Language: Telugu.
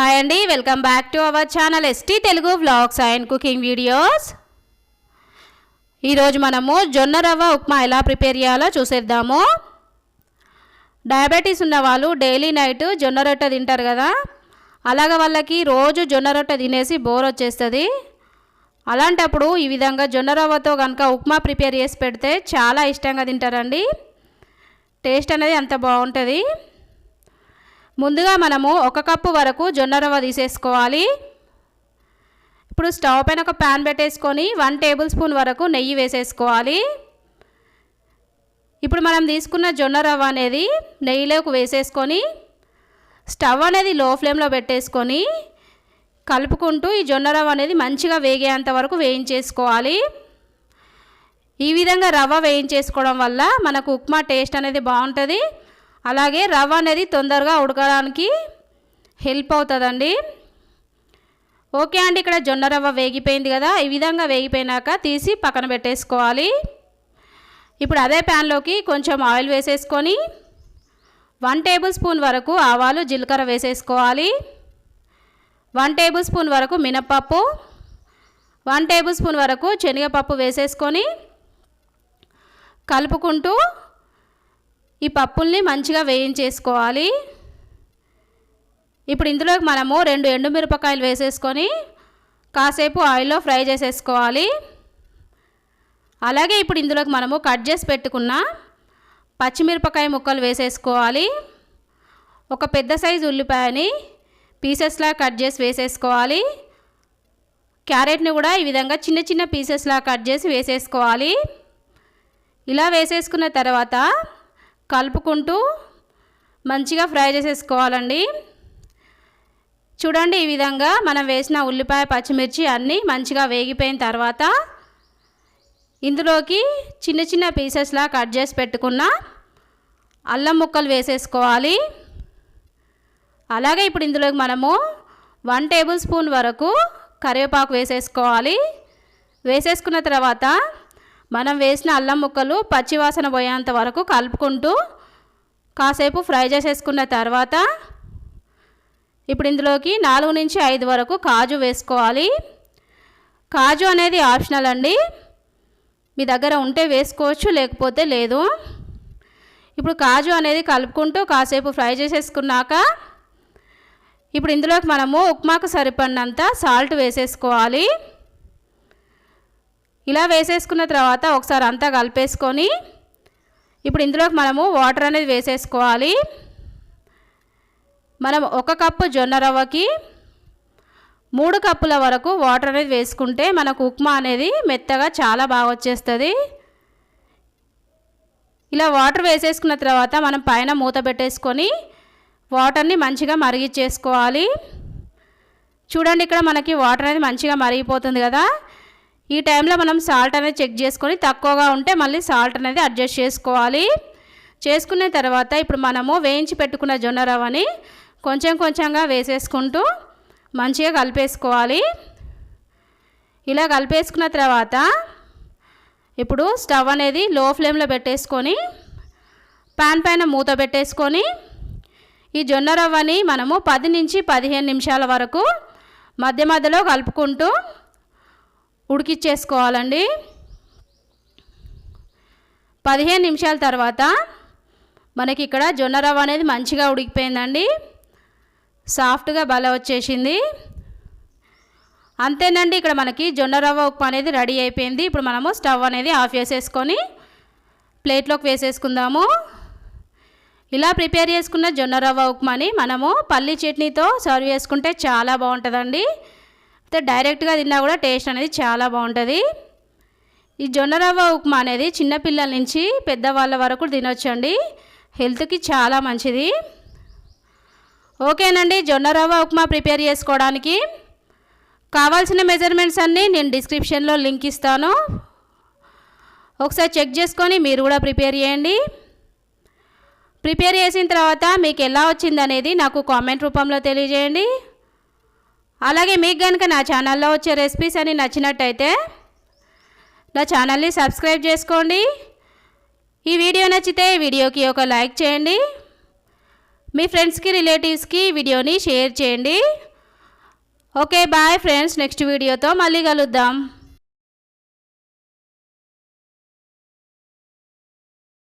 హాయ్ అండి, welcome back to our channel ST Telugu vlogs and cooking videos. ఈరోజు మనము జొన్న రవ్వ ఉప్మా ఎలా ప్రిపేర్ చేయాలో చూసేద్దాము. డయాబెటీస్ ఉన్న వాళ్ళు డైలీ నైట్ జొన్న రొట్టె తింటారు కదా, అలాగ వాళ్ళకి రోజు జొన్న రొట్టె తినేసి బోర్ వచ్చేస్తుంది. అలాంటప్పుడు ఈ విధంగా జొన్న రవ్వతో కనుక ఉప్మా ప్రిపేర్ చేసి పెడితే చాలా ఇష్టంగా తింటారండి. టేస్ట్ అనేది అంత బాగుంటుంది. ముందుగా మనము 1 కప్పు వరకు జొన్న రవ్వ తీసేసుకోవాలి. ఇప్పుడు స్టవ్ పైన ఒక ప్యాన్ పెట్టేసుకొని 1 టేబుల్ స్పూన్ వరకు నెయ్యి వేసేసుకోవాలి. ఇప్పుడు మనం తీసుకున్న జొన్న రవ్వ అనేది నెయ్యిలోకి వేసేసుకొని స్టవ్ అనేది లో ఫ్లేమ్లో పెట్టేసుకొని కలుపుకుంటూ ఈ జొన్న రవ్వ అనేది మంచిగా వేగేంత వరకు వేయించేసుకోవాలి. ఈ విధంగా రవ్వ వేయించేసుకోవడం వల్ల మనకు ఉప్మా టేస్ట్ అనేది బాగుంటుంది. అలాగే రవ్వ అనేది తొందరగా ఉడకడానికి హెల్ప్ అవుతుందండి. ఓకే అండి, ఇక్కడ జొన్న రవ్వ వేగిపోయింది కదా, ఈ విధంగా వేగిపోయినాక తీసి పక్కన పెట్టేసుకోవాలి. ఇప్పుడు అదే ప్యాన్లోకి కొంచెం ఆయిల్ వేసేసుకొని 1 టేబుల్ స్పూన్ వరకు ఆవాలు జీలకర్ర వేసేసుకోవాలి. 1 టేబుల్ స్పూన్ వరకు మినప్పప్పు, 1 టేబుల్ స్పూన్ వరకు శనగపప్పు వేసేసుకొని కలుపుకుంటూ ఈ పప్పుల్ని మంచిగా వేయించేసుకోవాలి. ఇప్పుడు ఇందులోకి మనము 2 ఎండుమిరపకాయలు వేసేసుకొని కాసేపు ఆయిల్లో ఫ్రై చేసేసుకోవాలి. అలాగే ఇప్పుడు ఇందులోకి మనము కట్ చేసి పెట్టుకున్న పచ్చిమిరపకాయ ముక్కలు వేసేసుకోవాలి. ఒక పెద్ద సైజు ఉల్లిపాయని పీసెస్లా కట్ చేసి వేసేసుకోవాలి. క్యారెట్ని కూడా ఈ విధంగా చిన్న చిన్న పీసెస్లా కట్ చేసి వేసేసుకోవాలి. ఇలా వేసేసుకున్న తర్వాత కలుపుకుంటూ మంచిగా ఫ్రై చేసేసుకోవాలండి. చూడండి, ఈ విధంగా మనం వేసిన ఉల్లిపాయ పచ్చిమిర్చి అన్నీ మంచిగా వేగిపోయిన తర్వాత ఇందులోకి చిన్న చిన్న పీసెస్లా కట్ చేసి పెట్టుకున్న అల్లం ముక్కలు వేసేసుకోవాలి. అలాగే ఇప్పుడు ఇందులోకి మనము 1 టేబుల్ స్పూన్ వరకు కరివేపాకు వేసేసుకోవాలి. వేసేసుకున్న తర్వాత మనం వేసిన అల్లం ముక్కలు పచ్చివాసన పోయేంత వరకు కలుపుకుంటూ కాసేపు ఫ్రై చేసేసుకున్న తర్వాత ఇప్పుడు ఇందులోకి 4 నుంచి 5 వరకు కాజు వేసుకోవాలి. కాజు అనేది ఆప్షనల్ అండి, మీ దగ్గర ఉంటే వేసుకోవచ్చు, లేకపోతే లేదు. ఇప్పుడు కాజు అనేది కలుపుకుంటూ కాసేపు ఫ్రై చేసేసుకున్నాక ఇప్పుడు ఇందులోకి మనము ఉప్మాకు సరిపడినంత సాల్ట్ వేసేసుకోవాలి. ఇలా వేసేసుకున్న తర్వాత ఒకసారి అంతా కలిపేసుకొని ఇప్పుడు ఇందులోకి మనము వాటర్ అనేది వేసేసుకోవాలి. మనం 1 కప్పు జొన్న రవ్వకి 3 కప్పుల వరకు వాటర్ అనేది వేసుకుంటే మనకు ఉప్మా అనేది మెత్తగా చాలా బాగా వచ్చేస్తుంది. ఇలా వాటర్ వేసేసుకున్న తర్వాత మనం పైన మూత పెట్టేసుకొని వాటర్ని మంచిగా మరిగించేసుకోవాలి. చూడండి, ఇక్కడ మనకి వాటర్ అనేది మంచిగా మరిగిపోతుంది కదా, ఈ టైంలో మనం సాల్ట్ అనేది చెక్ చేసుకొని తక్కువగా ఉంటే మళ్ళీ సాల్ట్ అనేది అడ్జస్ట్ చేసుకోవాలి. చేసుకున్న తర్వాత ఇప్పుడు మనము వేయించి పెట్టుకున్న జొన్న రవ్వని కొంచెం కొంచెంగా వేసేసుకుంటూ మంచిగా కలిపేసుకోవాలి. ఇలా కలిపేసుకున్న తర్వాత ఇప్పుడు స్టవ్ అనేది లో ఫ్లేమ్లో పెట్టేసుకొని పాన్ పైన మూత పెట్టేసుకొని ఈ జొన్న రవ్వని మనము 10 నుంచి 15 నిమిషాల వరకు మధ్య మధ్యలో కలుపుకుంటూ ఉడికిచ్చేసుకోవాలండి. 15 నిమిషాల తర్వాత మనకి ఇక్కడ జొన్న రవ్వ అనేది మంచిగా ఉడికిపోయిందండి, సాఫ్ట్గా భలే వచ్చేసింది. అంతేనండి, ఇక్కడ మనకి జొన్న రవ్వ ఉప్మా అనేది రెడీ అయిపోయింది. ఇప్పుడు మనము స్టవ్ అనేది ఆఫ్ చేసేసుకొని ప్లేట్లోకి వేసేసుకుందాము. ఇలా ప్రిపేర్ చేసుకున్న జొన్న రవ్వ ఉప్మాని మనము పల్లీ చట్నీతో సర్వ్ చేసుకుంటే చాలా బాగుంటుందండి. డైరెక్ట్గా తిన్నా కూడా టేస్ట్ అనేది చాలా బాగుంటుంది. ఈ జొన్న రవ్వ ఉప్మా అనేది చిన్నపిల్లల నుంచి పెద్దవాళ్ళ వరకు తినొచ్చండి, హెల్త్కి చాలా మంచిది. ఓకేనండి, జొన్న రవ్వ ఉప్మా ప్రిపేర్ చేసుకోవడానికి కావాల్సిన మెజర్మెంట్స్ అన్నీ నేను డిస్క్రిప్షన్లో లింక్ ఇస్తాను, ఒకసారి చెక్ చేసుకొని మీరు కూడా ప్రిపేర్ చేయండి. ప్రిపేర్ చేసిన తర్వాత మీకు ఎలా వచ్చిందనేది నాకు కామెంట్ రూపంలో తెలియజేయండి. అలాగే మీకు కనుక నా ఛానల్లో వచ్చే రెసిపీస్ అని నచ్చినట్టయితే నా ఛానల్ని సబ్స్క్రైబ్ చేసుకోండి. ఈ వీడియో నచ్చితే వీడియోకి ఒక లైక్ చేయండి. మీ ఫ్రెండ్స్కి రిలేటివ్స్కి వీడియోని షేర్ చేయండి. ఓకే బాయ్ ఫ్రెండ్స్, నెక్స్ట్ వీడియోతో మళ్ళీ కలుద్దాం.